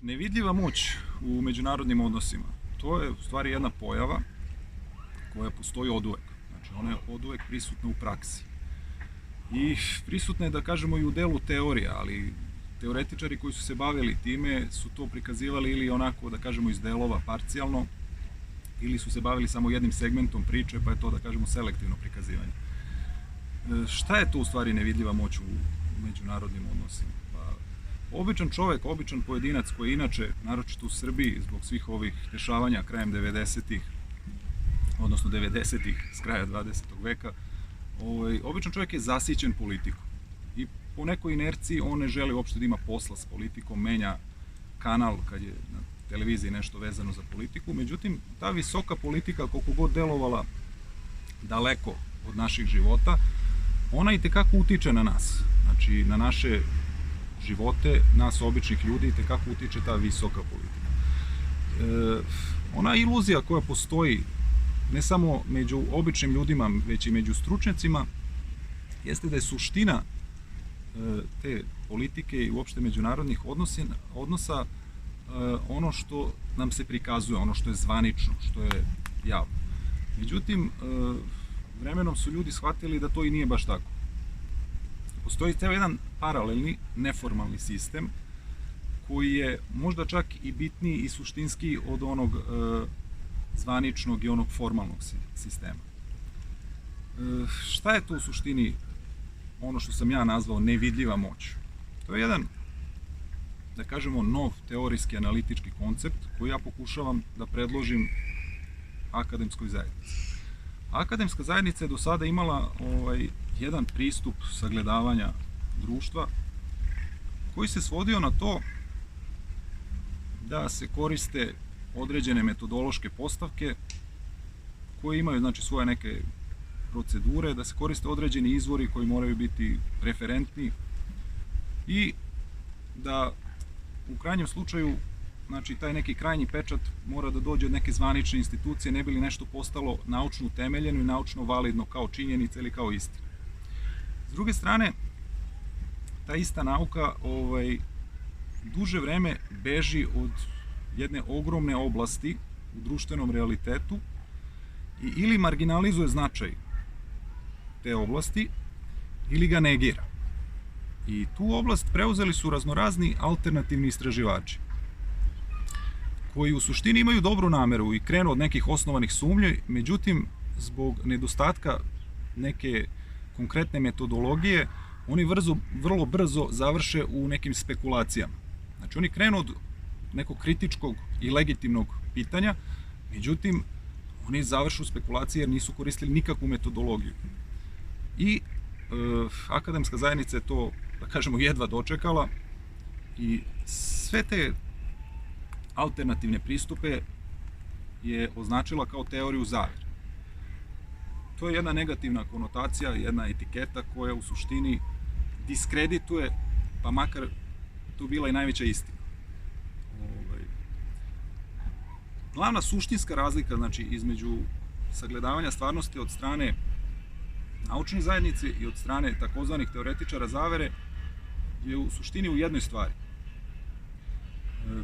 Nevidljiva moć u međunarodnim odnosima, to je u stvari jedna pojava koja postoji oduvek. Znači, ona je oduvek prisutna u praksi. I prisutna je, da kažemo, i u delu teorija, ali teoretičari koji su se bavili time su to prikazivali ili onako, da kažemo, iz delova, parcijalno, ili su se bavili samo jednim segmentom priče, pa je to, da kažemo, selektivno prikazivanje. Šta je to u stvari nevidljiva moć u međunarodnim odnosima? Običan čovek, običan pojedinac koji inače, naročito u Srbiji, zbog svih ovih dešavanja krajem 90-ih, odnosno 90-ih s kraja 20. veka, običan čovek je zasićen politikom. I po nekoj inerciji on ne želi uopšte da ima posla s politikom, menja kanal kad je na televiziji nešto vezano za politiku. Međutim, ta visoka politika, koliko god delovala daleko od naših života, ona i tekako utiče na nas. Znači, na naše živote, nas običnih ljudi, i tekako utiče ta visoka politika. Ona iluzija koja postoji ne samo među običnim ljudima, već i među stručnjacima, jeste da je suština te politike i uopšte međunarodnih odnosa ono što nam se prikazuje, ono što je zvanično, što je javno. Međutim, vremenom su ljudi shvatili da to i nije baš tako. Postoji ceo jedan paralelni, neformalni sistem koji je možda čak i bitniji i suštinski od onog zvaničnog i onog formalnog sistema. Šta je to u suštini ono što sam ja nazvao nevidljiva moć? To je jedan, da kažemo, nov teorijski analitički koncept koji ja pokušavam da predložim akademskoj zajednici. Akademska zajednica je do sada imala jedan pristup sagledavanja društva koji se svodio na to da se koriste određene metodološke postavke koje imaju, znači, svoje neke procedure, da se koriste određeni izvori koji moraju biti referentni i da u krajnjem slučaju, znači, taj neki krajnji pečat mora da dođe od neke zvanične institucije, ne bi li nešto postalo naučno utemeljeno i naučno validno kao činjenica ili kao istina. S druge strane, ta ista nauka duže vreme beži od jedne ogromne oblasti u društvenom realitetu i ili marginalizuje značaj te oblasti ili ga negira. I tu oblast preuzeli su raznorazni alternativni istraživači koji u suštini imaju dobru nameru i krenu od nekih osnovanih sumnji, međutim, zbog nedostatka neke konkretne metodologije, oni vrlo brzo završe u nekim spekulacijama. Znači, oni krenu od nekog kritičkog i legitimnog pitanja, međutim, oni završu u spekulacije jer nisu koristili nikakvu metodologiju. I akademska zajednica je to, da kažemo, jedva dočekala i sve te alternativne pristupe je označila kao teoriju zavere. To je jedna negativna konotacija, jedna etiketa koja u suštini diskredituje, pa makar to bila i najveća istina. Glavna suštinska razlika, znači, između sagledavanja stvarnosti od strane naučne zajednice i od strane takozvanih teoretičara zavere je u suštini u jednoj stvari.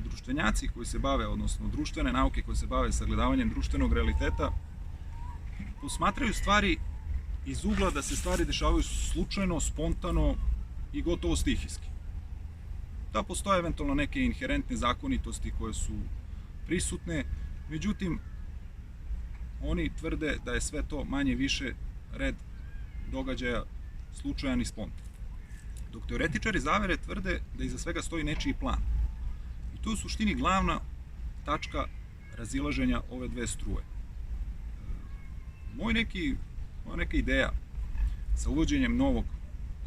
Društvenjaci koji se bave, odnosno društvene nauke koje se bave sagledavanjem društvenog realiteta, posmatraju stvari iz ugla da se stvari dešavaju slučajno, spontano i gotovo stihijski. Da postoje eventualno neke inherentne zakonitosti koje su prisutne, međutim, oni tvrde da je sve to manje više red događaja slučajan i spontan. Dok teoretičari zavere tvrde da iza svega stoji nečiji plan. I to je u suštini glavna tačka razilaženja ove dve struje. Moja neka ideja sa uvođenjem novog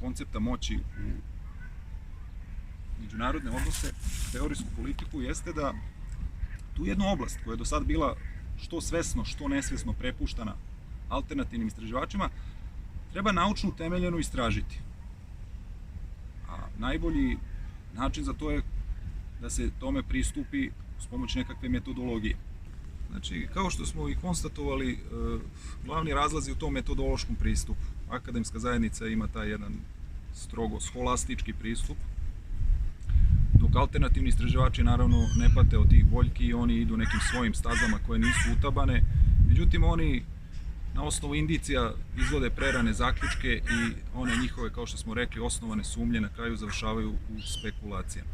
koncepta moći u međunarodne odnose, teorijsku politiku, jeste da tu jednu oblast koja je do sad bila što svesno, što nesvesno prepuštana alternativnim istraživačima, treba naučno utemeljeno istražiti. A najbolji način za to je da se tome pristupi s pomoć nekakve metodologije. Znači, kao što smo i konstatovali, glavni razlazi u tom metodološkom pristupu. Akademska zajednica ima taj jedan strogo scholastički pristup, dok dok alternativni istraživači naravno ne pate od tih boljki i oni idu nekim svojim stazama koje nisu utabane. Međutim, oni na osnovu indicija izvode prerane zaključke i one njihove, kao što smo rekli, osnovane sumnje na kraju završavaju u spekulacijama.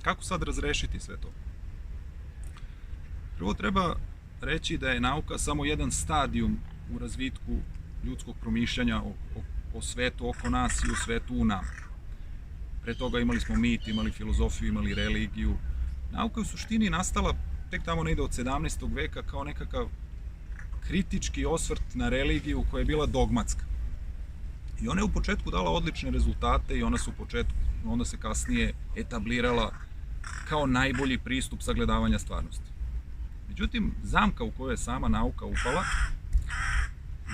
Kako sad razrešiti sve to? Prvo treba reći da je nauka samo jedan stadijum u razvitku ljudskog promišljanja o svetu oko nas i o svetu u nama. Pre toga imali smo mit, imali filozofiju, imali religiju. Nauka je u suštini nastala tek tamo negde od 17. veka kao nekakav kritički osvrt na religiju koja je bila dogmatska. I ona je u početku dala odlične rezultate i onda se kasnije etablirala kao najbolji pristup sagledavanja stvarnosti. Međutim, zamka u kojoj je sama nauka upala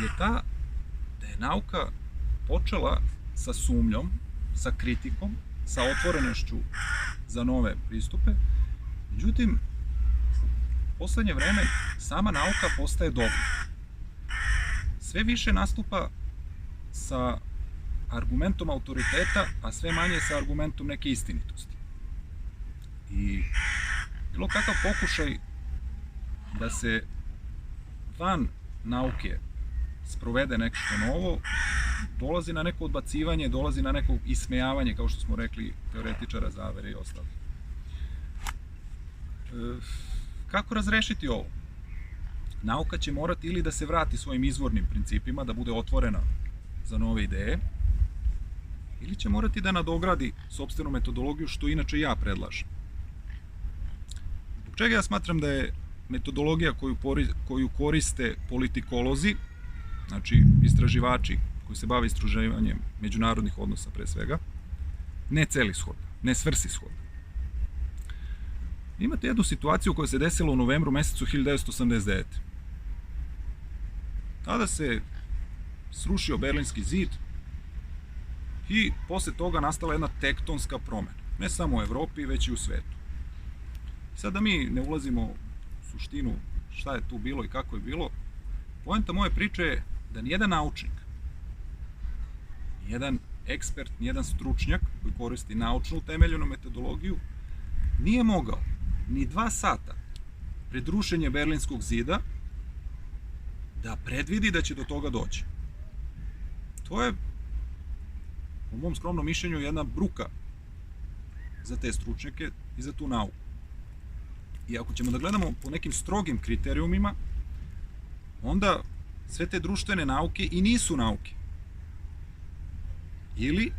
je ta da je nauka počela sa sumnjom, sa kritikom, sa otvorenošću za nove pristupe. Međutim, u poslednje vreme sama nauka postaje dobra. Sve više nastupa sa argumentom autoriteta, a sve manje sa argumentom neke istinitosti. I bilo kakav pokušaj da se van nauke sprovede nešto novo, dolazi na neko odbacivanje, dolazi na neko ismejavanje, kao što smo rekli, teoretičara zavere i ostalih. Kako razrešiti ovo? Nauka će morati ili da se vrati svojim izvornim principima, da bude otvorena za nove ideje, ili će morati da nadogradi sopstvenu metodologiju, što inače ja predlažem. Zbog čega ja smatram da je metodologija koju koriste politikolozi, znači istraživači koji se bave istraživanjem međunarodnih odnosa pre svega, ne celishodna, ne svrsishodna. Imate jednu situaciju koja se desila u novembru mesecu 1989. Tada se srušio Berlinski zid i posle toga nastala jedna tektonska promena. Ne samo u Evropi, već i u svetu. Sad da mi ne ulazimo u suštinu šta je tu bilo i kako je bilo, poenta moje priče je da nijedan naučnik, nijedan ekspert, nijedan stručnjak koji koristi naučno utemeljenu metodologiju nije mogao ni 2 sata pred rušenje Berlinskog zida da predvidi da će do toga doći. To je, u mom skromnom mišljenju, jedna bruka za te stručnjake i za tu nauku. I ako ćemo da gledamo po nekim strogim kriterijumima, onda sve te društvene nauke i nisu nauke. Ili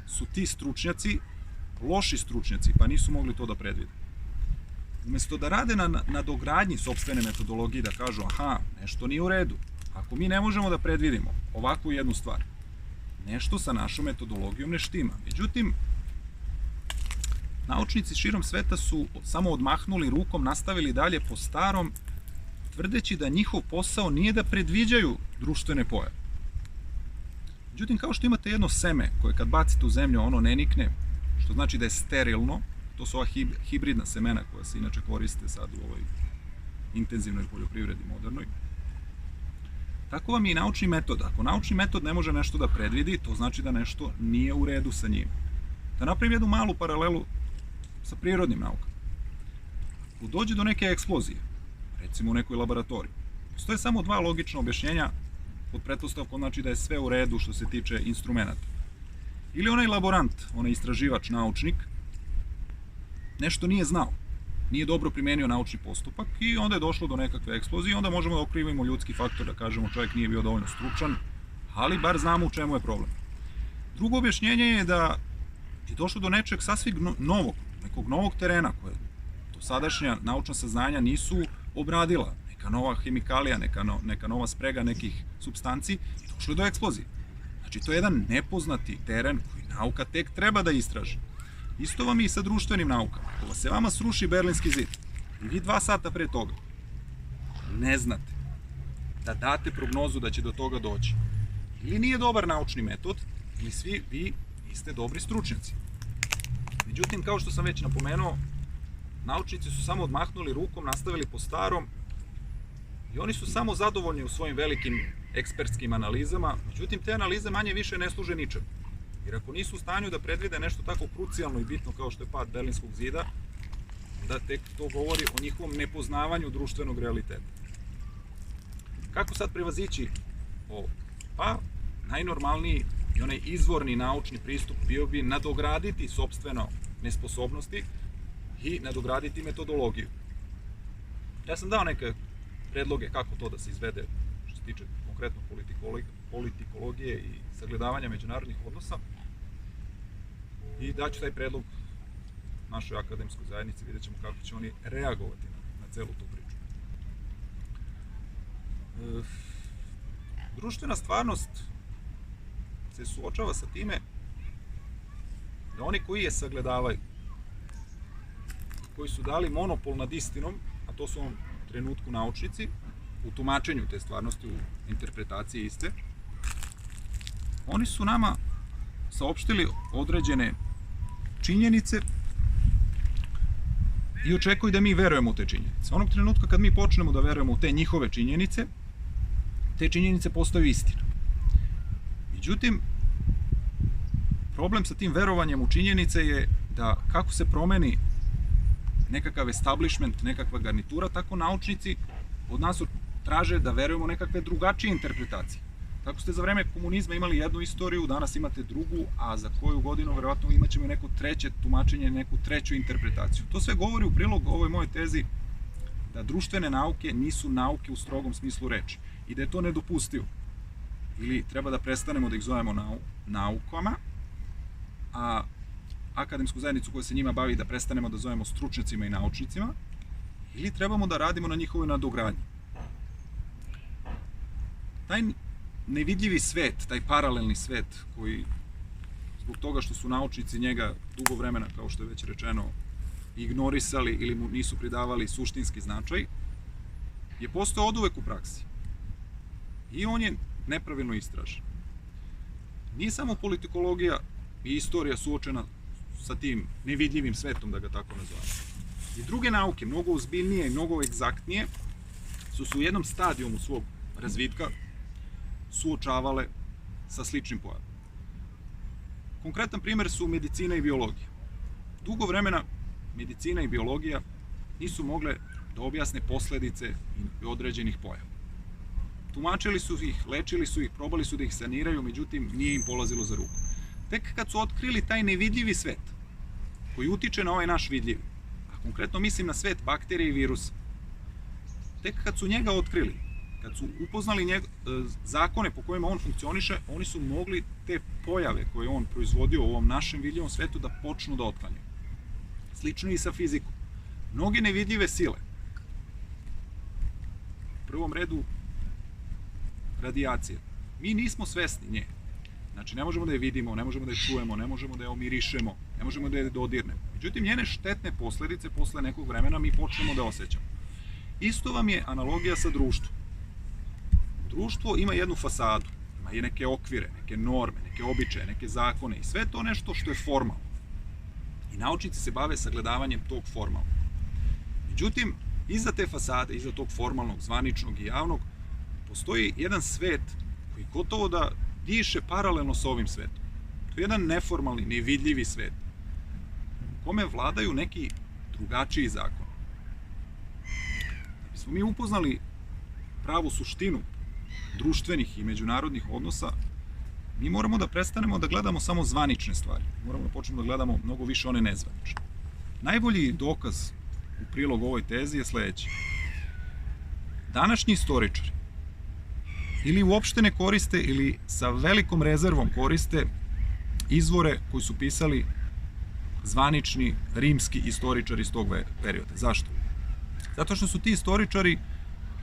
su ti stručnjaci loši stručnjaci, pa nisu mogli to da predvide. Umesto da rade na dogradnji sopstvene metodologije, da kažu, aha, nešto nije u redu. Ako mi ne možemo da predvidimo ovakvu jednu stvar, nešto sa našom metodologijom ne štima. Međutim, naučnici širom sveta su samo odmahnuli rukom, nastavili dalje po starom, tvrdeći da njihov posao nije da predviđaju društvene pojave. Međutim, kao što imate jedno seme koje kad bacite u zemlju ono ne nikne, što znači da je sterilno, to su ova hibridna semena koja se inače koriste sad u ovoj intenzivnoj poljoprivredi modernoj. Tako vam je i naučni metod. Ako naučni metod ne može nešto da predvidi, to znači da nešto nije u redu sa njim. Da napravim jednu malu paralelu sa prirodnim naukama. Ako dođe do neke eksplozije, recimo u nekoj laboratoriji, postoje samo 2 logična objašnjenja pod pretpostavkom, znači da je sve u redu što se tiče instrumenta. Ili onaj laborant, onaj istraživač, naučnik, nešto nije znao, nije dobro primenio naučni postupak i onda je došlo do nekakve eksplozije i onda možemo da okrivimo ljudski faktor, da kažemo čovjek nije bio dovoljno stručan, ali bar znamo u čemu je problem. Drugo objašnjenje je da je došlo do nečeg sasvim novog, nekog novog terena koje do sadašnja naučna saznanja nisu obradila. Neka nova hemikalija, neka nova sprega nekih supstanci i došlo je do eksplozije. Znači, to je jedan nepoznati teren koji nauka tek treba da istraži. Isto vam je i sa društvenim naukama. Ako se vama sruši Berlinski zid i vi 2 sata pre toga ne znate da date prognozu da će do toga doći, ili nije dobar naučni metod, ili svi vi niste dobri stručnjaci. Međutim, kao što sam već napomenuo, naučnici su samo odmahnuli rukom, nastavili po starom i oni su samo zadovoljni u svojim velikim ekspertskim analizama, međutim te analize manje više ne služe ničemu. Jer ako nisu u stanju da predvide nešto tako krucijalno i bitno kao što je pad Berlinskog zida, onda tek to govori o njihovom nepoznavanju društvenog realiteta. Kako sad prevazići ovo? Pa, najnormalniji i onaj izvorni naučni pristup bio bi nadograditi sopstveno nesposobnosti i nadograditi metodologiju. Ja sam dao neke predloge kako to da se izvede što se tiče konkretno politikologije i sagledavanja međunarodnih odnosa i daću taj predlog našoj akademskoj zajednici, vidjet ćemo kako će oni reagovati na celu tu priču. Društvena stvarnost se suočava sa time da oni koji je sagledavaju, koji su dali monopol nad istinom, a to su u ovom trenutku naučnici, u tumačenju te stvarnosti, u interpretaciji iste, oni su nama saopštili određene činjenice i očekuju da mi verujemo u te činjenice. Onog trenutka kad mi počnemo da verujemo u te njihove činjenice, te činjenice postaju istina. Međutim, problem sa tim verovanjem u činjenice je da kako se promeni nekakav establishment, nekakva garnitura, tako naučnici od nas traže da verujemo u nekakve drugačije interpretacije. Tako ste za vreme komunizma imali jednu istoriju, danas imate drugu, a za koju godinu verovatno imat ćemo neko treće tumačenje, neku treću interpretaciju. To sve govori u prilog ovoj mojoj tezi da društvene nauke nisu nauke u strogom smislu reči i da je to nedopustivo. Ili treba da prestanemo da ih zovemo naukama, a akademsku zajednicu koja se njima bavi da prestanemo da zovemo stručnjacima i naučnicima, ili trebamo da radimo na njihovoj nadogradnji. Taj nevidljivi svet, taj paralelni svet koji, zbog toga što su naučnici njega dugo vremena, kao što je već rečeno, ignorisali ili mu nisu pridavali suštinski značaj, je postao oduvek u praksi. I on je nepravilno istražen. Nije samo politikologija i istorija suočena sa tim nevidljivim svetom, da ga tako nazovemo. I druge nauke, mnogo ozbiljnije i mnogo egzaktnije, su se u jednom stadijumu svog razvitka suočavale sa sličnim pojavama. Konkretan primer su medicina i biologija. Dugo vremena medicina i biologija nisu mogle da objasne posledice određenih pojava. Tumačili su ih, lečili su ih, probali su da ih saniraju, međutim nije im polazilo za ruku. Tek kad su otkrili taj nevidljivi svet, koji utiče na ovaj naš vidljivi, a konkretno mislim na svet bakterije i virusa, tek kad su njega otkrili, kad su upoznali zakone po kojima on funkcioniše, oni su mogli te pojave koje on proizvodio u ovom našem vidljivom svetu da počnu da otklanjaju. Slično i sa fizikom. Mnoge nevidljive sile, u prvom redu radijacija, mi nismo svesni nje. Znači, ne možemo da je vidimo, ne možemo da je čujemo, ne možemo da je omirišemo, ne možemo da je dodirnemo. Međutim, njene štetne posledice posle nekog vremena mi počnemo da osjećamo. Isto vam je analogija sa društvom. Društvo ima jednu fasadu, ima i neke okvire, neke norme, neke običaje, neke zakone i sve to nešto što je formalno. I naučnici se bave sagledavanjem tog formalnog. Međutim, iza te fasade, iza tog formalnog, zvaničnog i javnog, postoji jedan svet koji gotovo da diše paralelno sa ovim svetom. To je jedan neformalni, nevidljivi svet u kome vladaju neki drugačiji zakon. Da bismo mi upoznali pravu suštinu društvenih i međunarodnih odnosa, mi moramo da prestanemo da gledamo samo zvanične stvari. Moramo da počnemo da gledamo mnogo više one nezvanične. Najbolji dokaz u prilog ovoj tezi je sledeći. Današnji istoričari ili uopšte ne koriste ili sa velikom rezervom koriste izvore koji su pisali zvanični rimski istoričari iz tog perioda. Zašto? Zato što su ti istoričari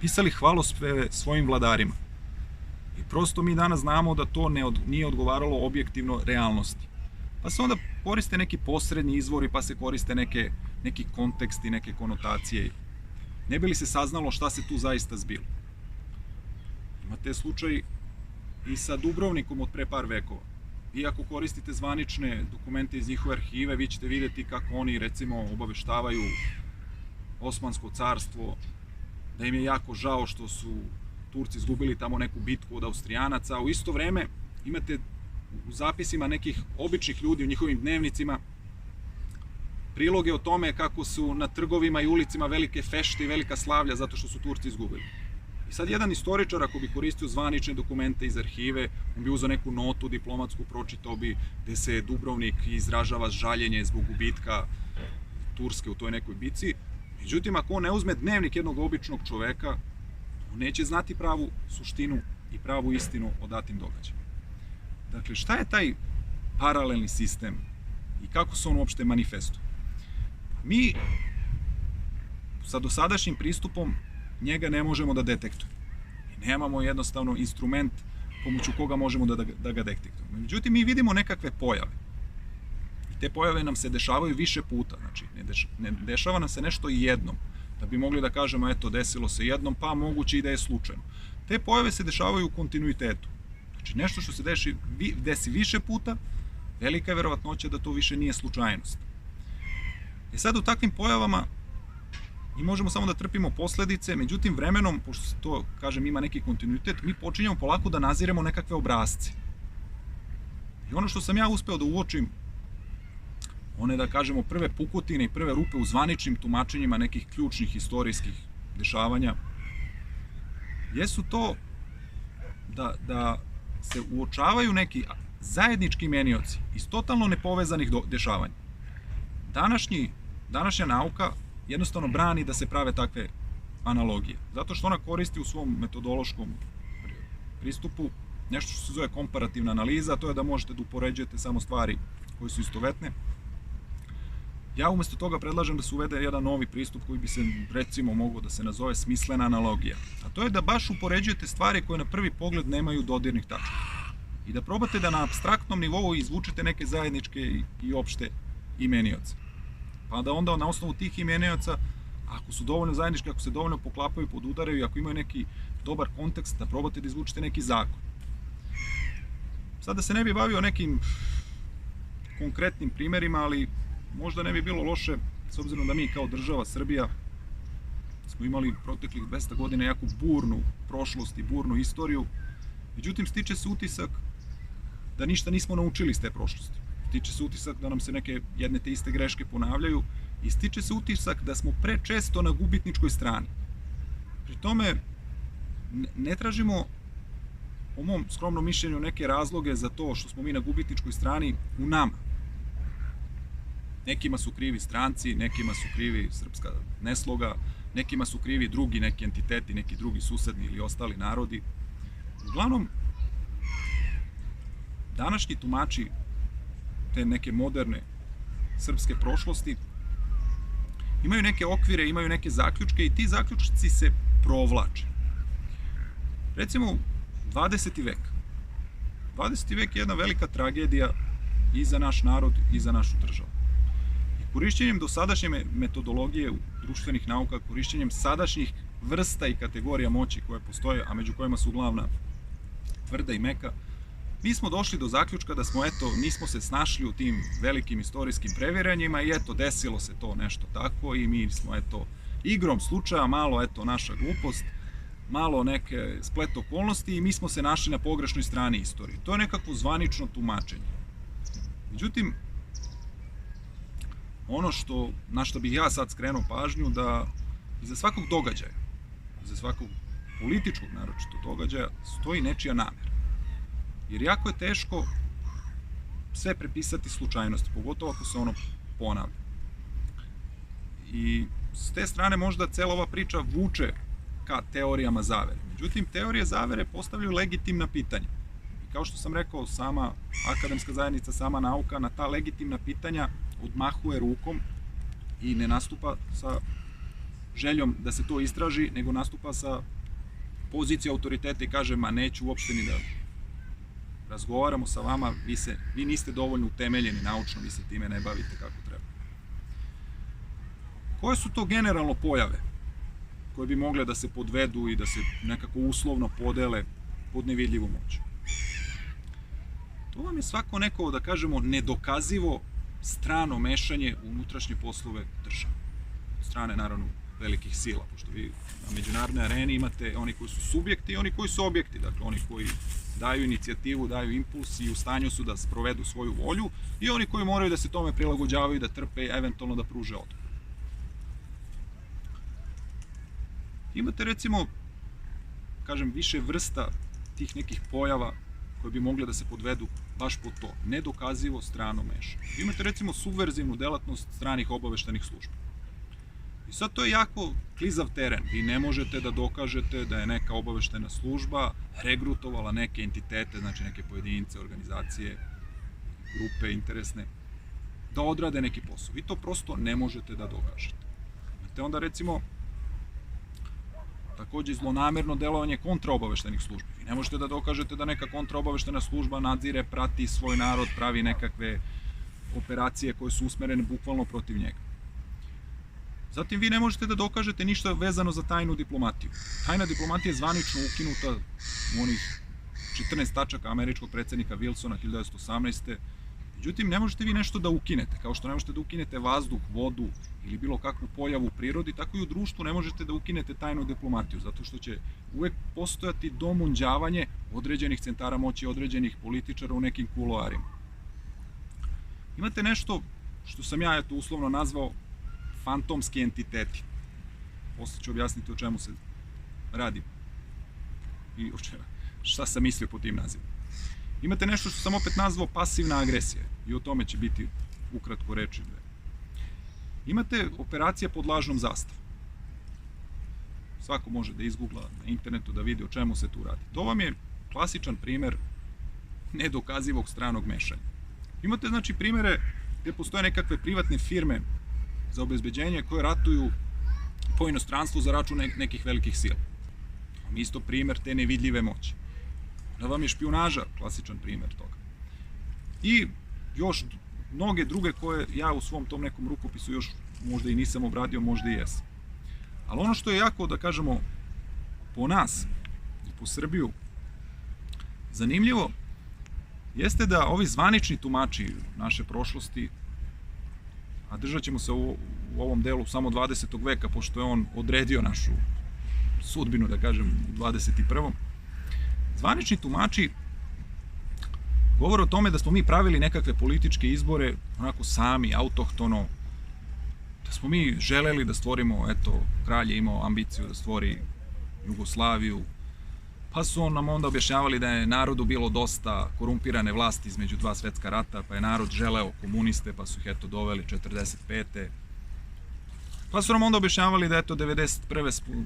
pisali hvalospeve svojim vladarima. I prosto mi danas znamo da to nije odgovaralo objektivno realnosti. Pa se onda koriste neki posredni izvori, pa se koriste neki konteksti, neke konotacije. Ne bi li se saznalo šta se tu zaista zbilo. Imate slučaj i sa Dubrovnikom od pre par vekova. Iako koristite zvanične dokumente iz njihove arhive, vi ćete vidjeti kako oni, recimo, obaveštavaju Osmansko carstvo, da im je jako žao što su Turci izgubili tamo neku bitku od Austrijanaca. U isto vreme imate u zapisima nekih običnih ljudi, u njihovim dnevnicima, priloge o tome kako su na trgovima i ulicima velike fešte i velika slavlja zato što su Turci izgubili. I sad jedan istoričar, ako bi koristio zvanične dokumente iz arhive, on bi uzeo neku notu diplomatsku, pročitao bi gde se Dubrovnik izražava žaljenje zbog gubitka Turske u toj nekoj bici. Međutim, ako on ne uzme dnevnik jednog običnog čoveka, on neće znati pravu suštinu i pravu istinu o datim događajima. Dakle, šta je taj paralelni sistem i kako se on uopšte manifestuje? Mi sa dosadašnjim pristupom njega ne možemo da detektujemo. Mi nemamo jednostavno instrument pomoću koga možemo da ga detektujemo. Međutim, mi vidimo nekakve pojave. I te pojave nam se dešavaju više puta. Znači, ne dešava nam se nešto jednom. Da bi mogli da kažemo, eto, desilo se jednom, pa moguće i da je slučajno. Te pojave se dešavaju u kontinuitetu. Znači, nešto što se desi više puta, velika je verovatnoća da to više nije slučajnost. E sad, u takvim pojavama mi možemo samo da trpimo posledice, međutim, vremenom, pošto se to, kažem, ima neki kontinuitet, mi počinjemo polako da naziremo nekakve obrasce. I ono što sam ja uspeo da uočim, one, da kažemo, prve pukotine i prve rupe u zvaničnim tumačenjima nekih ključnih istorijskih dešavanja, jesu to da se uočavaju neki zajednički imenioci iz totalno nepovezanih dešavanja. Današnja nauka jednostavno brani da se prave takve analogije, zato što ona koristi u svom metodološkom pristupu nešto što se zove komparativna analiza, a to je da možete da upoređujete samo stvari koje su istovetne. Ja umesto toga predlažem da se uvede jedan novi pristup koji bi se, recimo, mogao da se nazove smislena analogija. A to je da baš upoređujete stvari koje na prvi pogled nemaju dodirnih tačaka. I da probate da na apstraktnom nivou izvučete neke zajedničke i opšte imenioce. Pa da onda na osnovu tih imenioca, ako su dovoljno zajednički, ako se dovoljno poklapaju, podudaraju i ako imaju neki dobar kontekst, da probate da izvučete neki zakon. Sad da se ne bi bavio nekim konkretnim primerima, ali možda ne bi bilo loše, s obzirom da mi kao država Srbija smo imali proteklih 200 godina jako burnu prošlost i burnu istoriju, međutim stiče se utisak da ništa nismo naučili iz te prošlosti. Stiče se utisak da nam se neke jedne te iste greške ponavljaju i stiče se utisak da smo prečesto na gubitničkoj strani. Pri tome ne tražimo, po mom skromnom mišljenju, neke razloge za to što smo mi na gubitničkoj strani u nama. Nekima su krivi stranci, nekima su krivi srpska nesloga, nekima su krivi drugi neki entiteti, neki drugi susedni ili ostali narodi. Uglavnom, današnji tumači te neke moderne srpske prošlosti imaju neke okvire, imaju neke zaključke i ti zaključci se provlače. Recimo, 20. vek. 20. vek je jedna velika tragedija i za naš narod i za našu državu. Korišćenjem dosadašnje metodologije društvenih nauka, korišćenjem sadašnjih vrsta i kategorija moći koje postoje, a među kojima su uglavna tvrda i meka, mi smo došli do zaključka da smo, eto, nismo se snašli u tim velikim istorijskim previranjima i eto, desilo se to nešto tako i mi smo, eto, igrom slučaja, malo, eto, naša glupost, malo neke splet okolnosti i mi smo se našli na pogrešnoj strani istorije. To je nekako zvanično tumačenje. Međutim, ono na što bih ja sad skrenuo pažnju, da iza svakog događaja, iza svakog političkog naročito događaja, stoji nečija namera. Jer jako je teško sve prepisati slučajnosti, pogotovo ako se ono ponavlja. I s te strane možda cela ova priča vuče ka teorijama zavere. Međutim, teorije zavere postavljaju legitimna pitanja. I kao što sam rekao, sama akademska zajednica, sama nauka na ta legitimna pitanja odmahuje rukom i ne nastupa sa željom da se to istraži, nego nastupa sa pozicije autoriteta i kaže, ma neću uopšte ni da razgovaramo sa vama, vi niste dovoljno utemeljeni naučno, vi se time ne bavite kako treba. Koje su to generalno pojave koje bi mogle da se podvedu i da se nekako uslovno podele pod nevidljivu moć? To vam je svako neko, da kažemo, nedokazivo strano mešanje u unutrašnje poslove države. Od strane, naravno, velikih sila, pošto vi na međunarodnoj areni imate oni koji su subjekti i oni koji su objekti, dakle oni koji daju inicijativu, daju impuls i u stanju su da sprovedu svoju volju, i oni koji moraju da se tome prilagođavaju, da trpe, eventualno da pruže otpor. Imate recimo, kažem, više vrsta tih nekih pojava koje bi mogle da se podvedu baš po to, nedokazivo strano mešanje. Imate recimo subverzivnu delatnost stranih obaveštajnih službi. I sad to je jako klizav teren. Vi ne možete da dokažete da je neka obaveštajna služba regrutovala neke entitete, znači neke pojedince, organizacije, grupe interesne, da odrade neki posao. Vi to prosto ne možete da dokažete. Imate onda recimo takođe zlonamerno delovanje kontraobaveštajnih službi. Vi ne možete da dokažete da neka kontraobaveštajna služba nadzire, prati svoj narod, pravi nekakve operacije koje su usmerene bukvalno protiv njega. Zatim vi ne možete da dokažete ništa vezano za tajnu diplomatiju. Tajna diplomatija je zvanično ukinuta u onih 14 tačaka američkog predsednika Wilsona 1918. Međutim, ne možete vi nešto da ukinete, kao što ne možete da ukinete vazduh, vodu ili bilo kakvu pojavu u prirodi, tako i u društvu ne možete da ukinete tajnu diplomatiju, zato što će uvek postojati domunđavanje određenih centara moći, određenih političara u nekim kuloarima. Imate nešto što sam ja uslovno nazvao fantomski entiteti. Posle ću objasniti o čemu se radi i šta sam mislio po tim nazivima. Imate nešto što sam opet nazvao pasivna agresija i o tome će biti ukratko reči. Imate operacije pod lažnom zastavom. Svako može da izgoogla na internetu da vidi o čemu se tu radi. To vam je klasičan primer nedokazivog stranog mešanja. Imate znači primere gde postoje nekakve privatne firme za obezbeđenje koje ratuju po inostranstvu za račun nekih velikih sila. To vam je isto primer te nevidljive moći. Da vam je špijunaža klasičan primer toga. I još mnoge druge koje ja u svom tom nekom rukopisu još možda i nisam obradio, možda i jesam. Ali ono što je jako, da kažemo, po nas i po Srbiju zanimljivo, jeste da ovi zvanični tumači naše prošlosti, a držat ćemo se u ovom delu samo 20. veka, pošto je on odredio našu sudbinu, da kažem, u 21. Zvanični tumači govore o tome da smo mi pravili nekakve političke izbore onako sami, autohtono, da smo mi želeli da stvorimo, eto, kralj je imao ambiciju da stvori Jugoslaviju, pa su nam onda objašnjavali da je narodu bilo dosta korumpirane vlasti između dva svetska rata, pa je narod želeo komuniste, pa su ih eto doveli 45. Pa su nam onda objašnjavali da eto 91.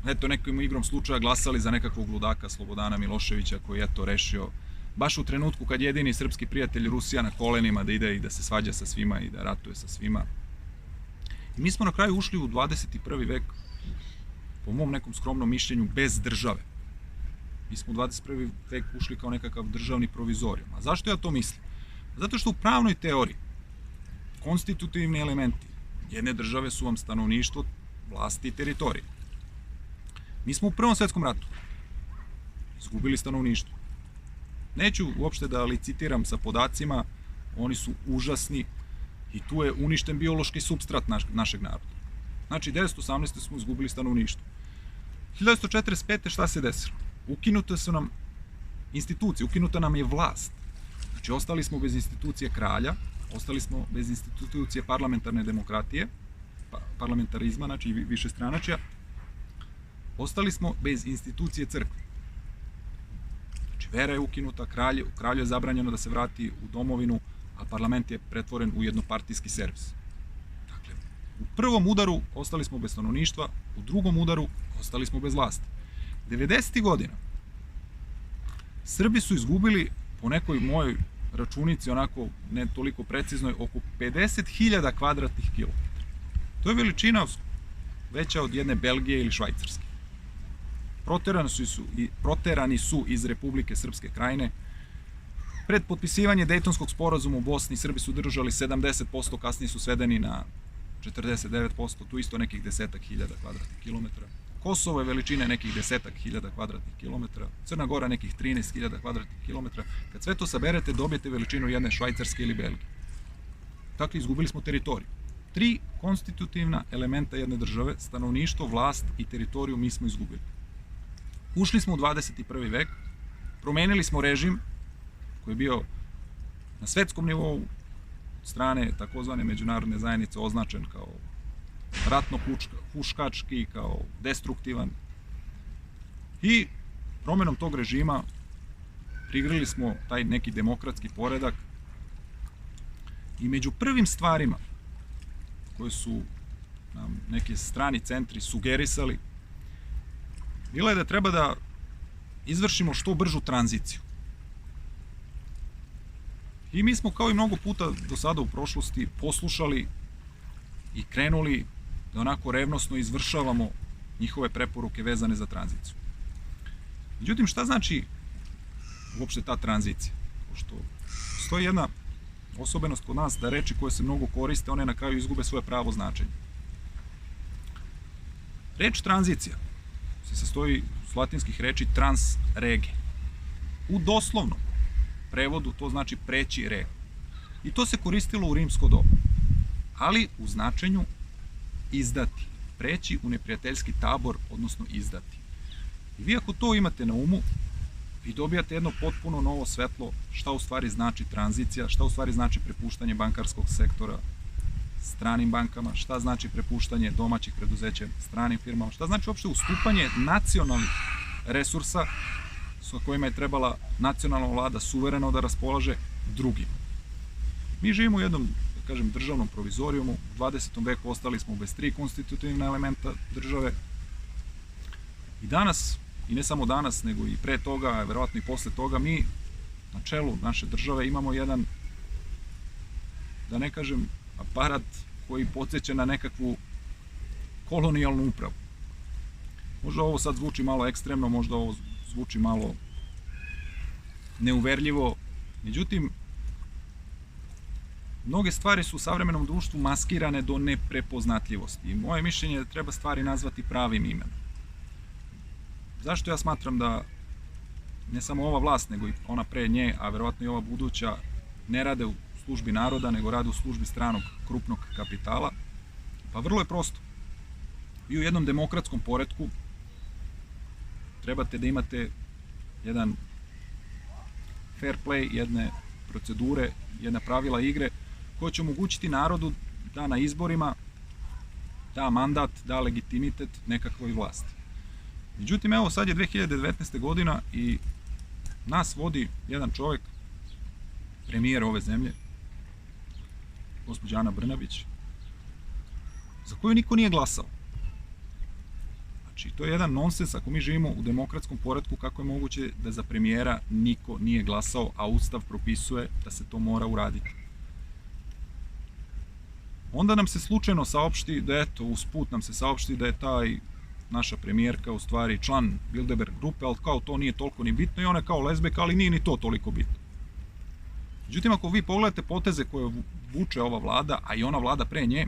Eto nekom igrom slučaja glasali za nekakvog ludaka Slobodana Miloševića koji je eto rešio baš u trenutku kad jedini srpski prijatelj Rusija na kolenima da ide i da se svađa sa svima i da ratuje sa svima. I mi smo na kraju ušli u 21. vek, po mom nekom skromnom mišljenju, bez države. Mi smo u 21. vek ušli kao nekakav državni provizorijum. A zašto ja to mislim? Zato što u pravnoj teoriji konstitutivni elementi jedne države su vam stanovništvo, vlasti i teritorije. Mi smo u Prvom svetskom ratu izgubili stanovništvo. Neću uopšte da licitiram sa podacima, oni su užasni i tu je uništen biološki supstrat našeg naroda. Znači, 1918. smo izgubili stanovništvo. 1945. šta se desilo? Ukinute su nam institucije, ukinuta nam je vlast. Znači, ostali smo bez institucije kralja, ostali smo bez institucije parlamentarne demokratije, parlamentarizma, znači više stranačja, ostali smo bez institucije crkve. Znači, vera je ukinuta, kralju je zabranjeno da se vrati u domovinu, a parlament je pretvoren u jednopartijski servis. Dakle, u prvom udaru ostali smo bez stanovništva, u drugom udaru ostali smo bez vlasti. 90. godina Srbi su izgubili, po nekoj mojoj računici, onako ne toliko preciznoj, oko 50.000 kvadratnih kilometara. To je veličina veća od jedne Belgije ili Švajcarske. Proterani su iz Republike Srpske Krajine. Pred potpisivanje Dejtonskog sporazuma u Bosni Srbi su držali 70%, kasnije su svedeni na 49%, tu isto nekih 10.000 kvadratnih kilometara. Kosovo je veličine nekih 10.000 kvadratnih kilometara, Crna Gora nekih 13.000 kvadratnih kilometara. Kad sve to saberete, dobijete veličinu jedne Švajcarske ili Belgije. Dakle, izgubili smo teritoriju. 3 konstitutivna elementa jedne države, stanovništvo, vlast i teritoriju, mi smo izgubili. Ušli smo u 21. vek, promenili smo režim koji je bio na svetskom nivou od strane takozvane međunarodne zajednice označen kao ratno-huškački, kao destruktivan. I promenom tog režima prigrili smo taj neki demokratski poredak i među prvim stvarima koje su nam neki strani centri sugerisali bilo je da treba da izvršimo što bržu tranziciju. I mi smo kao i mnogo puta do sada u prošlosti poslušali i krenuli da onako revnosno izvršavamo njihove preporuke vezane za tranziciju. Međutim, šta znači uopšte ta tranzicija? Pošto postoji jedna osobenost kod nas da reči koje se mnogo koriste, one na kraju izgube svoje pravo značenje. Reč tranzicija se sastoji s latinskih reči trans rege. U doslovnom prevodu to znači preći regu. I to se koristilo u rimsko doba, ali u značenju izdati, preći u neprijateljski tabor, odnosno izdati. I vi ako to imate na umu, vi dobijate jedno potpuno novo svetlo šta u stvari znači tranzicija, šta u stvari znači prepuštanje bankarskog sektora stranim bankama, šta znači prepuštanje domaćih preduzeća stranim firmama, šta znači uopšte ustupanje nacionalnih resursa sa kojima je trebala nacionalna vlada suvereno da raspolaže drugim. Mi živimo u jednom, da kažem, državnom provizorijumu, u 20. veku ostali smo bez 3 konstitutivna elementa države i danas, i ne samo danas, nego i pre toga, a verovatno i posle toga, mi na čelu naše države imamo jedan, da ne kažem, aparat koji podsjeća na nekakvu kolonijalnu upravu. Možda ovo sad zvuči malo ekstremno, možda ovo zvuči malo neuverljivo, međutim, mnoge stvari su u savremenom društvu maskirane do neprepoznatljivosti i moje mišljenje je da treba stvari nazvati pravim imenom. Zašto ja smatram da ne samo ova vlast, nego i ona pre nje, a verovatno i ova buduća, ne rade u službi naroda, nego rade u službi stranog krupnog kapitala? Pa vrlo je prosto. Vi u jednom demokratskom poretku trebate da imate jedan fair play, jedne procedure, jedna pravila igre koja će omogućiti narodu da na izborima da mandat, da legitimitet nekakvoj vlasti. Međutim, evo sad je 2019. godina i nas vodi jedan čovjek, premijer ove zemlje, gospođa Ana Brnabić, za koju niko nije glasao. Znači, to je jedan nonsens ako mi živimo u demokratskom poretku, kako je moguće da za premijera niko nije glasao, a Ustav propisuje da se to mora uraditi. Onda nam se slučajno saopšti da, eto, usput nam se saopšti da je taj naša premijerka u stvari član Bilderberg grupe, ali kao to nije toliko ni bitno i ona je kao lezbijka, ali nije ni to toliko bitno. Međutim, ako vi pogledate poteze koje vuče ova vlada, a i ona vlada pre nje,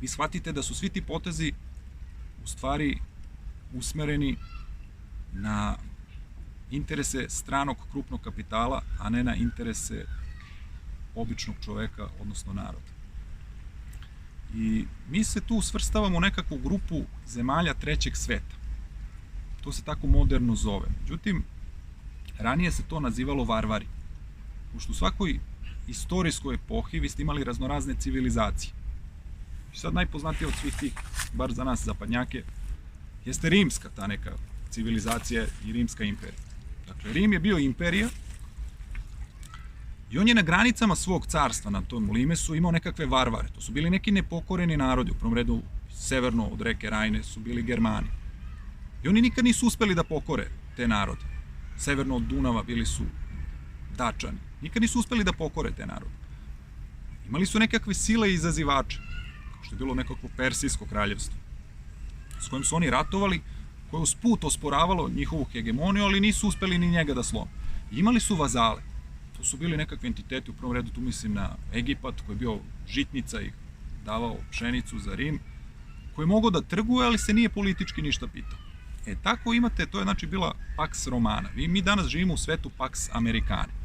vi shvatite da su svi ti potezi u stvari usmereni na interese stranog krupnog kapitala, a ne na interese običnog čoveka, odnosno naroda. I mi se tu svrstavamo u nekakvu grupu zemalja trećeg sveta. To se tako moderno zove. Međutim, ranije se to nazivalo varvari. Pošto u svakoj istorijskoj epohi vi ste imali raznorazne civilizacije. I sad najpoznatije od svih tih, bar za nas zapadnjake, jeste rimska ta neka civilizacija i rimska imperija. Dakle, Rim je bio imperija i on je na granicama svog carstva na tom limesu imao nekakve varvare. To su bili neki nepokoreni narodi, u prvom redu severno od reke Rajne su bili Germani. I oni nikad nisu uspeli da pokore te narode. Severno od Dunava bili su Dačani. Nikad nisu uspeli da pokore te narode. Imali su nekakve sile i izazivače, kao što je bilo nekakvo Persijsko kraljevstvo, s kojim su oni ratovali, koje usput osporavalo njihovu hegemoniju, ali nisu uspeli ni njega da slome. Imali su vazale. To su bili nekakvi entiteti, u prvom redu tu mislim na Egipat, koji je bio žitnica i davao pšenicu za Rim, koji je mogao da trguje, ali se nije politički ništa pitao. E, tako imate, to je znači bila Pax Romana. Mi danas živimo u svetu Pax Americana.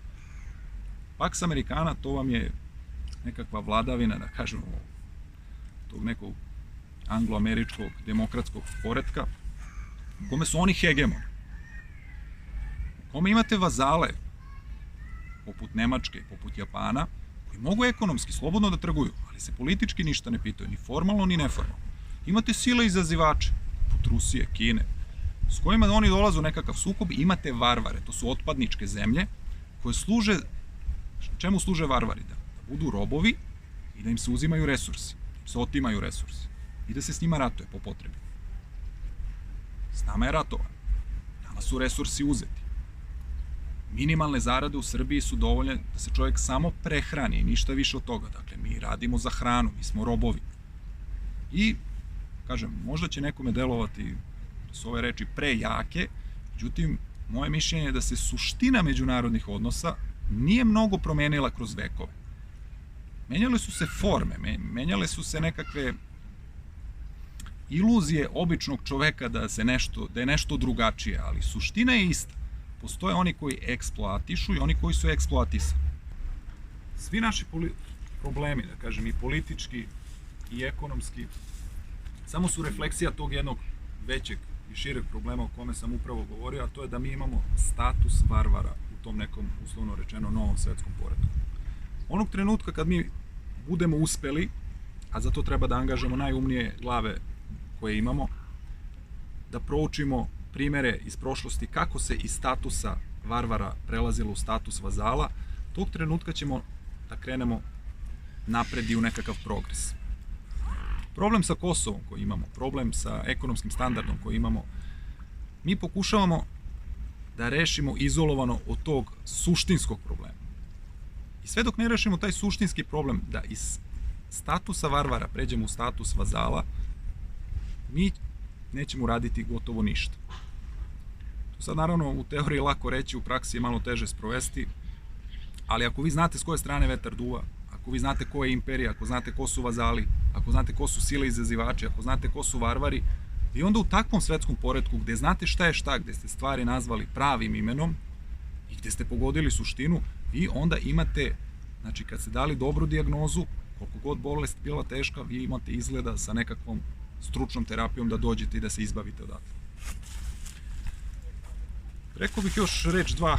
Pax Americana, to vam je nekakva vladavina, da kažemo, tog nekog anglo-američkog demokratskog poretka, u kome su oni hegemoni. kome imate vazale, poput Nemačke, poput Japana, koji mogu ekonomski slobodno da trguju, ali se politički ništa ne pitaju, ni formalno, ni neformalno. Imate sile izazivače, poput Rusije, Kine, s kojima oni dolaze u nekakav sukob, imate varvare, to su otpadničke zemlje, koje služe, čemu služe varvari? Da budu robovi i da im se uzimaju resursi, da im se otimaju resursi i da se s njima ratuje po potrebi. S nama je ratovano, nama su resursi uzeti. Minimalne zarade u Srbiji su dovoljne da se čovjek samo prehrani i ništa više od toga. Dakle, mi radimo za hranu, mi smo robovi. I, kažem, možda će nekome delovati da su ove reči prejake, međutim, moje mišljenje je da se suština međunarodnih odnosa nije mnogo promenila kroz vekove. Menjale su se forme, menjale su se nekakve iluzije običnog čoveka da je nešto drugačije, ali suština je ista. Postoje oni koji eksploatišu i oni koji su eksploatisani. Svi naši problemi, da kažem, i politički i ekonomski, samo su refleksija tog jednog većeg i šireg problema o kome sam upravo govorio, a to je da mi imamo status varvara u tom nekom, uslovno rečeno, novom svetskom poretku. Onog trenutka kad mi budemo uspeli, a za to treba da angažamo najumnije glave koje imamo, da proučimo primere iz prošlosti kako se iz statusa varvara prelazilo u status vazala, tog trenutka ćemo da krenemo napred i u nekakav progres. Problem sa Kosovom koji imamo, problem sa ekonomskim standardom koji imamo, mi pokušavamo da rešimo izolovano od tog suštinskog problema. I sve dok ne rešimo taj suštinski problem, da iz statusa varvara pređemo u status vazala, mi nećemo raditi gotovo ništa. To sad naravno u teoriji lako reći, u praksi je malo teže sprovesti, ali ako vi znate s koje strane vetar duva, ako vi znate ko je imperija, ako znate ko su vazali, ako znate ko su sile izazivači, ako znate ko su varvari, vi onda u takvom svetskom poretku gde znate šta je šta, gde ste stvari nazvali pravim imenom i gde ste pogodili suštinu, vi onda imate, znači kad ste dali dobru dijagnozu, koliko god bolest bila teška, vi imate izgleda sa nekakvom stručnom terapijom da dođete i da se izbavite odatle. Rekao bih još reč dva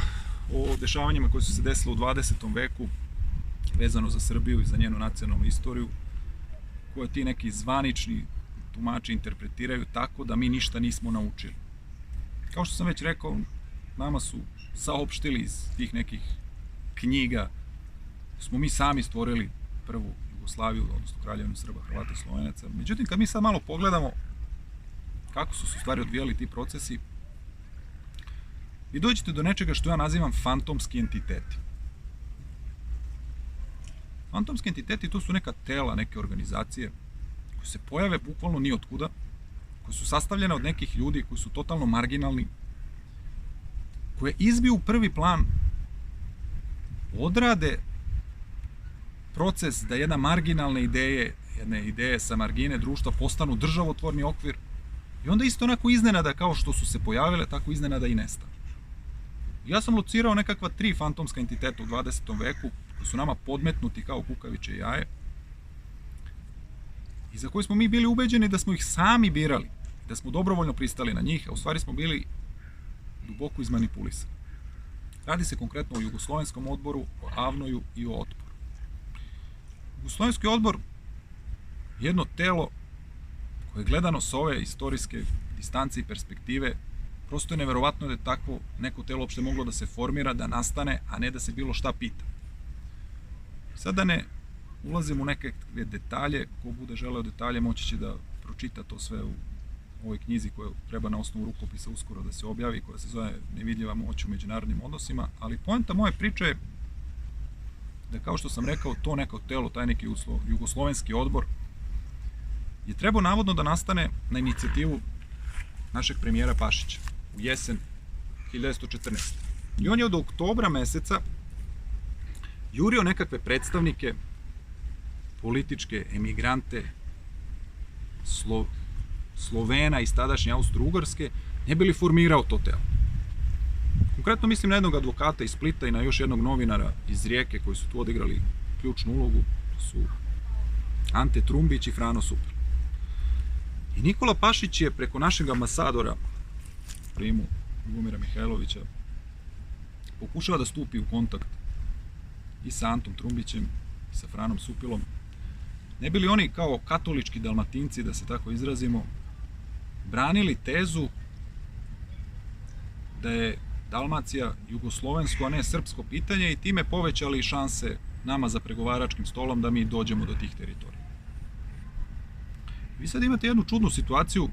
o dešavanjima koje su se desile u 20. veku vezano za Srbiju i za njenu nacionalnu istoriju, koje ti neki zvanični tumači interpretiraju tako da mi ništa nismo naučili. Kao što sam već rekao, nama su saopštili iz tih nekih knjiga, smo mi sami stvorili prvu Jugoslaviju, odnosno Kraljevinu Srba, Hrvata i Slovenaca. Međutim, kad mi sad malo pogledamo kako su se u stvari odvijali ti procesi, vi dođete do nečega što ja nazivam fantomski entiteti. Fantomski entiteti to su neka tela, neke organizacije koje se pojave bukvalno ni otkuda, koje su sastavljene od nekih ljudi koji su totalno marginalni, koje izbiju u prvi plan, odrade proces da jedna marginalne ideje, jedne ideje sa margine društva postanu državotvorni okvir i onda isto onako iznenada kao što su se pojavile, tako iznenada i nestane. Ja sam locirao nekakva 3 fantomska entiteta u 20. veku koji su nama podmetnuti kao kukavičje jaje i za koje smo mi bili ubeđeni da smo ih sami birali, da smo dobrovoljno pristali na njih, a u stvari smo bili duboko izmanipulisani. Radi se konkretno o Jugoslovenskom odboru, o Avnoju i o Otporu. Jugoslovenski odbor je jedno telo koje je gledano s ove istorijske distance i perspektive, prosto je neverovatno da je takvo neko telo uopšte moglo da se formira, da nastane, a ne da se bilo šta pita. Sad da ne ulazim u neke detalje, ko bude želeo detalje moći će da pročita to sve u ovoj knjizi koja treba na osnovu rukopisa uskoro da se objavi, koja se zove Nevidljiva moć u međunarodnim odnosima, ali poenta moje priče je da, kao što sam rekao, to neko telo, taj neki Jugoslovenski odbor, je trebao navodno da nastane na inicijativu našeg premijera Pašića u jesen 1914. I on je od oktobra meseca jurio nekakve predstavnike, političke emigrante, Slovena iz tadašnje Austro-Ugarske, ne bi li formirao to telo. Konkretno mislim na jednog advokata iz Splita i na još jednog novinara iz Rijeke koji su tu odigrali ključnu ulogu, to su Ante Trumbić i Frano Super. I Nikola Pašić je preko našeg ambasadora, primu Ljubomira Mihajlovića, pokušava da stupi u kontakt i sa Antom Trumbićem i sa Franom Supilom. Ne bi li oni kao katolički Dalmatinci, da se tako izrazimo, branili tezu da je Dalmacija jugoslovensko, a ne srpsko pitanje i time povećali šanse nama za pregovaračkim stolom da mi dođemo do tih teritorija. Vi sad imate jednu čudnu situaciju,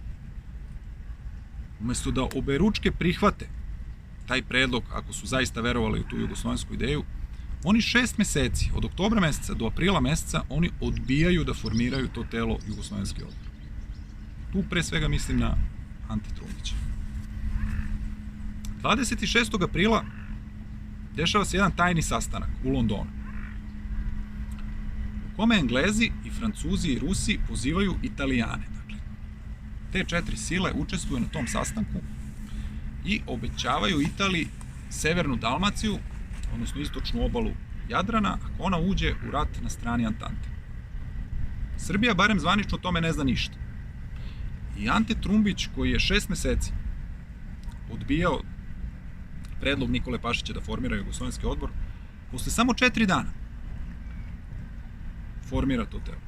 umesto da oberučke prihvate taj predlog, ako su zaista verovali u tu jugoslovensku ideju, oni 6 meseci, od oktobra meseca do aprila meseca, oni odbijaju da formiraju to telo jugoslovenski odbor. Tu pre svega mislim na Ante Trumbića. 26. aprila dešava se jedan tajni sastanak u Londonu, u kome Englezi i Francuzi i Rusi pozivaju Italijane. Dakle, te 4 sile učestvuju na tom sastanku i obećavaju Italiji severnu Dalmaciju, odnosno istočnu obalu Jadrana, ako ona uđe u rat na strani Antante. Srbija, barem zvanično, o tome ne zna ništa. I Ante Trumbić, koji je 6 meseci odbijao predlog Nikole Pašića da formira jugoslovenski odbor, posle samo 4 dana formira to telo.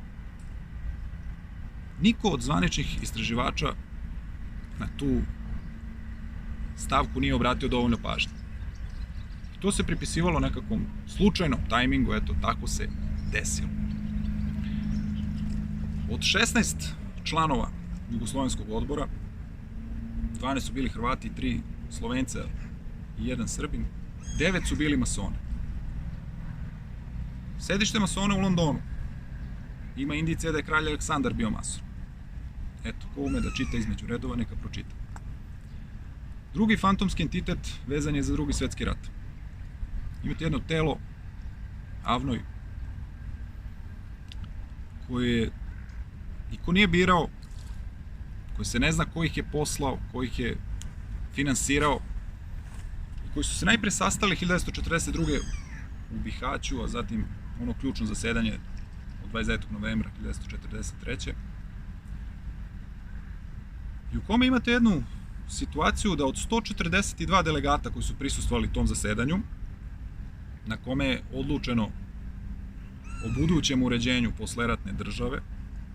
Niko od zvaničnih istraživača na tu stavku nije obratio dovoljno pažnje. To se pripisivalo nekakvom slučajnom tajmingu, eto, tako se desilo. Od 16 članova jugoslovenskog odbora, 12 su bili Hrvati, 3 Slovenca i 1 Srbin, 9 su bili masoni. Sedište masona u Londonu. Ima indicija da je kralj Aleksandar bio mason. Eto, ko ume da čita između redova, neka pročita. Drugi fantomski entitet vezan je za Drugi svetski rat. Imate jedno telo, AVNOJ, koje niko nije birao, koji se ne zna ko ih je poslao, ko ih je finansirao, i koji su se najpre sastali 1942. u Bihaću, a zatim ono ključno zasedanje od 29. novembra 1943. I u kome imate jednu situaciju da od 142 delegata koji su prisustvovali tom zasedanju, na kome je odlučeno o budućem uređenju posleratne države,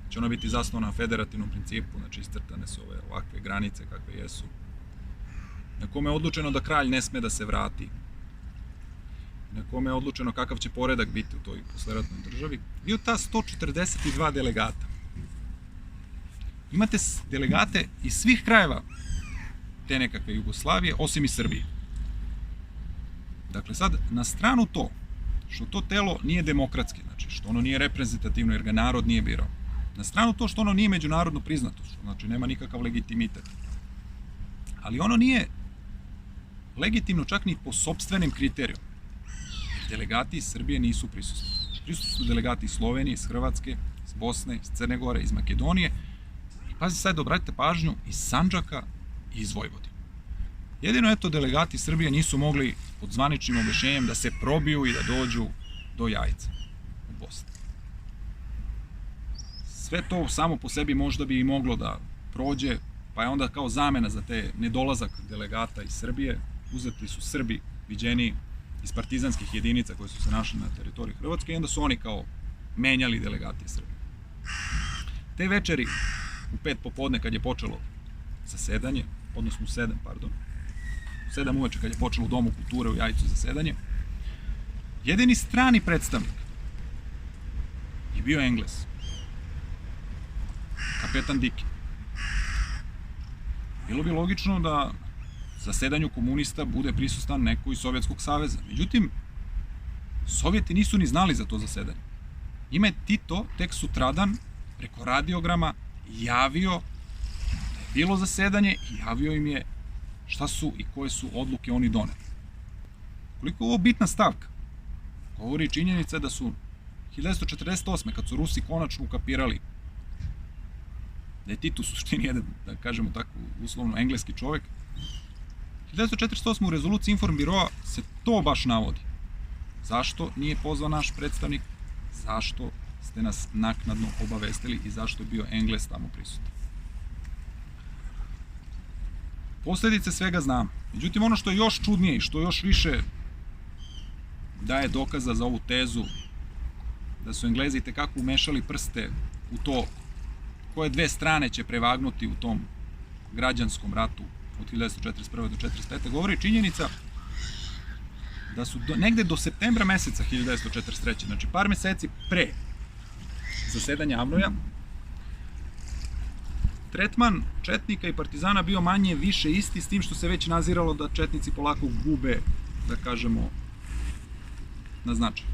će ona biti zasnovana na federativnom principu, znači iscrtane su ove ovakve granice kakve jesu, na kome je odlučeno da kralj ne sme da se vrati, na kome je odlučeno kakav će poredak biti u toj posleratnoj državi, i od ta 142 delegata imate delegate iz svih krajeva te nekakve Jugoslavije, osim i Srbije. Dakle, sad, na stranu to, što to telo nije demokratski, znači što ono nije reprezentativno jer ga narod nije birao. Na stranu to što ono nije međunarodno priznato, što znači nema nikakav legitimitet. Ali ono nije legitimno čak ni po sopstvenim kriterijom. Delegati iz Srbije nisu prisutni. Prisutni su delegati iz Slovenije, iz Hrvatske, iz Bosne, iz Crne Gore, iz Makedonije. I pazi sad, obratite pažnju, iz Sandžaka i iz Vojvodine. Jedino, eto, delegati Srbije nisu mogli pod zvaničnim objašnjenjem da se probiju i da dođu do Jajca u Bosni. Sve to samo po sebi možda bi i moglo da prođe, pa je onda kao zamena za te nedolazak delegata iz Srbije uzeti su Srbi viđeni iz partizanskih jedinica koje su se našli na teritoriji Hrvatske i onda su oni kao menjali delegati iz Srbije. Te večeri u 5 popodne kad je počelo zasedanje, odnosno u 7, pardon, u 7 uveče kad je počelo u Domu kulture u Jajcu zasedanje, jedini strani predstavnik je bio Englez, kapetan Dikin. Bilo bi logično da zasedanju komunista bude prisutan neko iz Sovjetskog saveza. Međutim, Sovjeti nisu ni znali za to zasedanje. Njima je Tito tek sutradan preko radiograma javio da je bilo zasedanje i javio im je šta su i koje su odluke oni doneli. Koliko je ovo bitna stavka? Govori činjenica da su 1948. kad su Rusi konačno ukapirali da je Tito u suštini jedan, da kažemo tako, uslovno engleski čovek, 1948. u rezoluciji Informbiroa se to baš navodi. Zašto nije pozvan naš predstavnik? Zašto ste nas naknadno obavestili i zašto je bio Englez tamo prisutan? Posledice svega znam. Međutim, ono što je još čudnije i što još više daje dokaza za ovu tezu da su Englezi itekako umešali prste u to koje dve strane će prevagnuti u tom građanskom ratu od 1941. do 1945. govori činjenica da su negde do septembra meseca 1943. znači par meseci pre zasedanja Avnoja, tretman četnika i partizana bio manje više isti, s tim što se već naziralo da četnici polako gube, da kažemo, na značaj.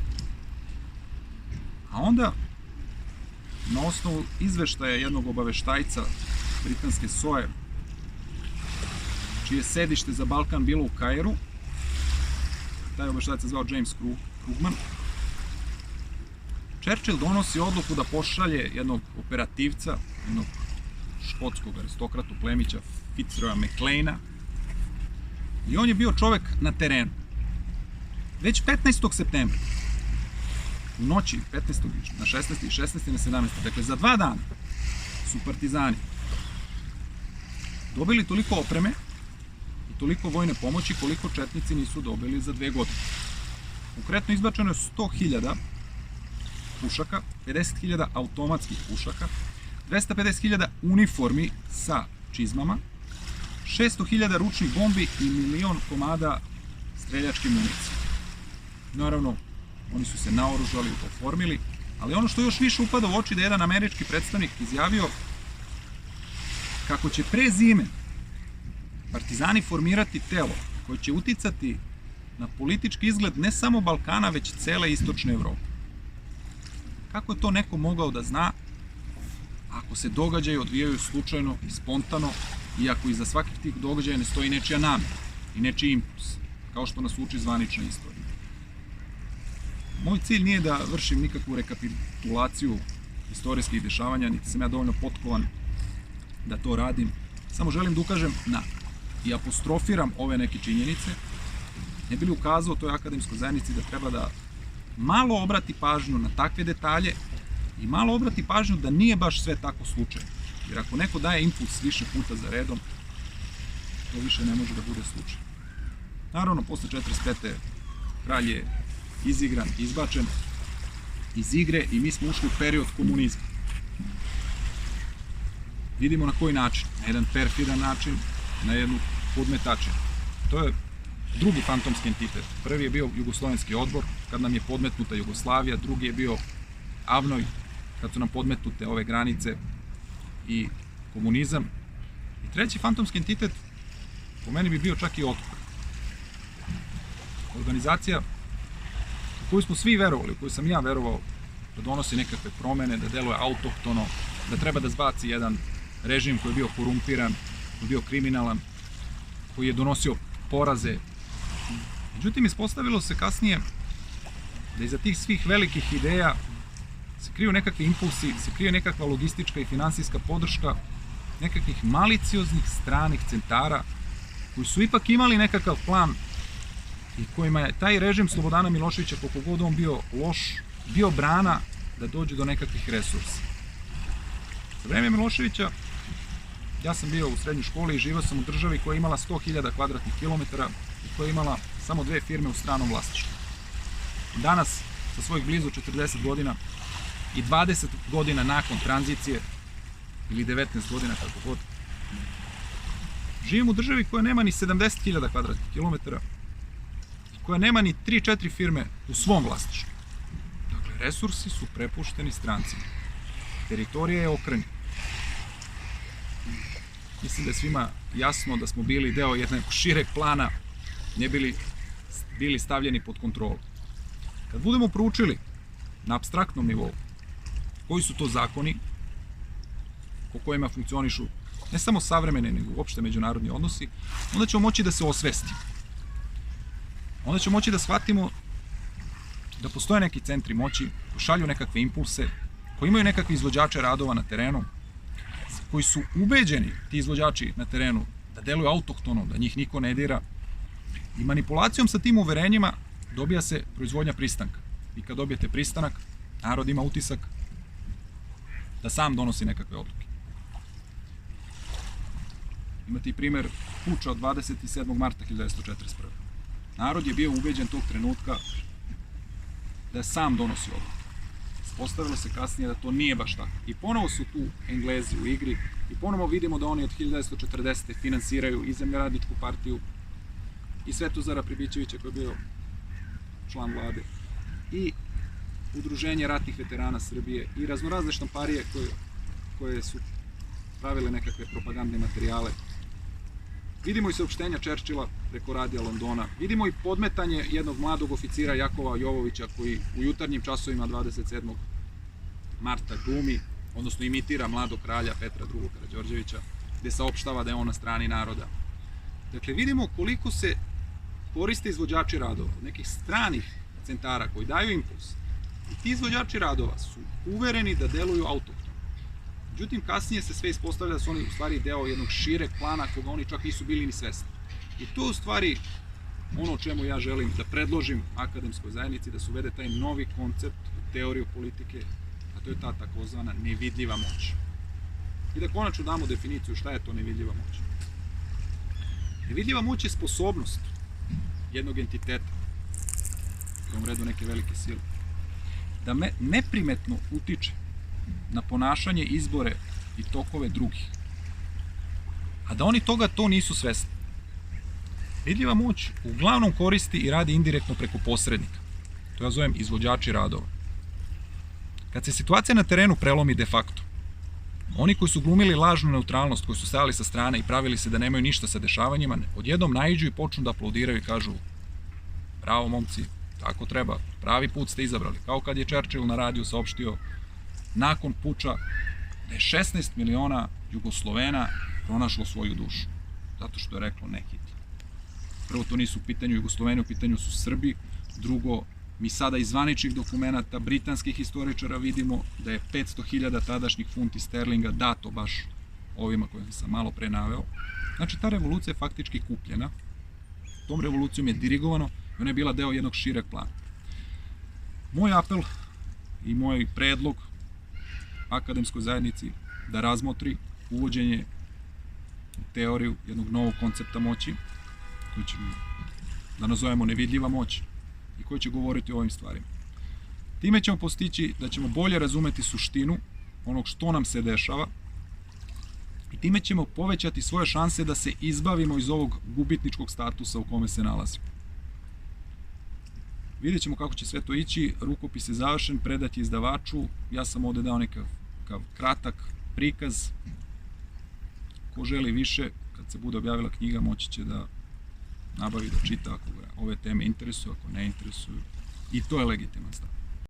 A onda, na osnovu izveštaja jednog obaveštajca britanske SOE, čije sedište za Balkan bilo u Kairu, taj obaveštajac se zvao James Krugman, Churchill donosi odluku da pošalje jednog operativca, jednog škotskog aristokratu plemića Fitzroya Macleana, i on je bio čovek na terenu. Već 15. septembra, u noći 15. na 16. i 16. na 17. dakle za 2 dana su partizani dobili toliko opreme i toliko vojne pomoći koliko četnici nisu dobili za 2 godine. Konkretno izbačeno je 100.000 pušaka, 50.000 automatskih pušaka, 250.000 uniformi sa čizmama, 600.000 ručnih bombi i 1.000.000 komada streljačke municije. Naravno, oni su se naoružali i oformili, ali ono što još više upada u oči da je jedan američki predstavnik izjavio kako će pre zime partizani formirati telo koje će uticati na politički izgled ne samo Balkana, već cele istočne Evrope. Kako je to neko mogao da zna ako se događaji odvijaju slučajno i spontano i ako iza svakih tih događaja ne stoji nečija namjera i nečiji impuls, kao što nas uči zvanična istorija? Moj cilj nije da vršim nikakvu rekapitulaciju istorijskih dešavanja, niti sam ja dovoljno potkovan da to radim. Samo želim da ukažem na i apostrofiram ove neke činjenice, ne bi li ukazao toj akademskoj zajednici da treba da malo obrati pažnju na takve detalje i malo obrati pažnju da nije baš sve tako slučajno. Jer ako neko daje impuls više puta za redom, to više ne može da bude slučaj. Naravno, posle 45. kralj je izigran, izbačen iz igre i mi smo ušli u period komunizma. Vidimo na koji način, na jedan perfidan način, na jednu podmetačinu. To je drugi fantomski entitet. Prvi je bio Jugoslovenski odbor, kad nam je podmetnuta Jugoslavija, drugi je bio Avnoj, kad su nam podmetnute ove granice i komunizam. I treći fantomski entitet, po meni bi bio čak i Otpor. Organizacija u koju smo svi verovali, u koju sam ja verovao da donosi nekakve promene, da deluje autohtono, da treba da zbaci jedan režim koji je bio korumpiran, koji je bio kriminalan, koji je donosio poraze. Međutim, ispostavilo se kasnije da iza tih svih velikih ideja se kriju nekakvi impulsi, se krije nekakva logistička i finansijska podrška nekakvih malicioznih stranih centara koji su ipak imali nekakav plan i kojima je taj režim Slobodana Miloševića, koliko god on bio loš, bio brana da dođe do nekakvih resursa. Za vreme Miloševića ja sam bio u srednjoj školi i živao sam u državi koja je imala 100.000 kvadratnih kilometara i koja je imala samo 2 firme u stranom vlasništvu. Danas, sa svojih blizu 40 godina i 20 godina nakon tranzicije, ili 19 godina, kako god, živim u državi koja nema ni 70.000 kvadratnih kilometara i koja nema ni 3-4 firme u svom vlasništvu. Dakle, resursi su prepušteni strancima. Teritorija je okrnjena. Mislim da je svima jasno da smo bili deo jednog šireg plana, ne bili stavljeni pod kontrolu. Kad budemo proučili na apstraktnom nivou koji su to zakoni po kojima funkcionišu ne samo savremene, nego uopšte međunarodni odnosi, onda ćemo moći da se osvestimo. Onda ćemo moći da shvatimo da postoje neki centri moći koji šalju nekakve impulse, koji imaju nekakve izvođače radova na terenu, koji su ubeđeni, ti izvođači na terenu, da deluju autohtono, da njih niko ne dira. I manipulacijom sa tim uverenjima dobija se proizvodnja pristanka. I kad dobijete pristanak, narod ima utisak da sam donosi nekakve odluke. Imate i primer puča od 27. marta 1941. Narod je bio ubeđen tog trenutka da sam donosi odluke. Ispostavilo se kasnije da to nije baš tako. I ponovo su tu Englezi u igri i ponovo vidimo da oni od 1940. finansiraju i Zemljoradničku partiju i Svetozara Pribićevića koji je bio član vlade i Udruženje ratnih veterana Srbije i raznorazne štamparije koje su pravile nekakve propagandne materijale. Vidimo i saopštenja Churchilla preko radija Londona. Vidimo i podmetanje jednog mladog oficira Jakova Jovovića koji u jutarnjim časovima 27. marta glumi, odnosno imitira mladog kralja Petra II. Karađorđevića, gde saopštava da je on na strani naroda. Dakle, vidimo koliko se koriste izvođači radova od nekih stranih centara koji daju impuls. I ti izvođači radova su uvereni da deluju autohtono. Međutim, kasnije se sve ispostavlja da su oni u stvari deo jednog šireg plana koga oni čak nisu bili ni svesni. I to je u stvari ono o čemu ja želim da predložim akademskoj zajednici, da se uvede taj novi koncept u teoriju politike, a to je ta takozvana nevidljiva moć. I da konačno damo definiciju šta je to nevidljiva moć. Nevidljiva moć je sposobnost jednog entiteta, u tom redu neke velike sile, da neprimetno utiče na ponašanje, izbore i tokove drugih, a da oni toga to nisu svesni. Vidljiva moć uglavnom koristi i radi indirektno preko posrednika. To ja zovem izvođači radova. Kad se situacija na terenu prelomi de facto, oni koji su glumili lažnu neutralnost, koji su stajali sa strane i pravili se da nemaju ništa sa dešavanjima, odjednom naiđu i počnu da aplaudiraju i kažu: bravo momci, tako treba, pravi put ste izabrali. Kao kad je Churchill na radiju saopštio nakon puča da je 16 miliona Jugoslovena pronašlo svoju dušu. Zato što je reklo ne Hitler. Prvo, to nisu u pitanju Jugosloveni, u pitanju su Srbi. Drugo, mi sada iz zvaničnih dokumenata britanskih historičara vidimo da je 500.000 tadašnjih funti sterlinga dato baš ovima koje sam malo pre naveo. Znači, ta revolucija je faktički kupljena. Tom revolucijom je dirigovano i ona je bila deo jednog šireg plana. Moj apel i moj predlog akademskoj zajednici da razmotri uvođenje u teoriju jednog novog koncepta moći, koji ćemo da nazovemo nevidljiva moć i koji će govoriti o ovim stvarima. Time ćemo postići da ćemo bolje razumeti suštinu onog što nam se dešava i time ćemo povećati svoje šanse da se izbavimo iz ovog gubitničkog statusa u kome se nalazimo. Vidjet ćemo kako će sve to ići, rukopis je završen, predat je izdavaču, ja sam ovde dao nekav kratak prikaz. Ko želi više, kad se bude objavila knjiga, moći će da nabavi, da čita ako ga ove teme interesuju, ako ne interesuju. I to je legitiman stav.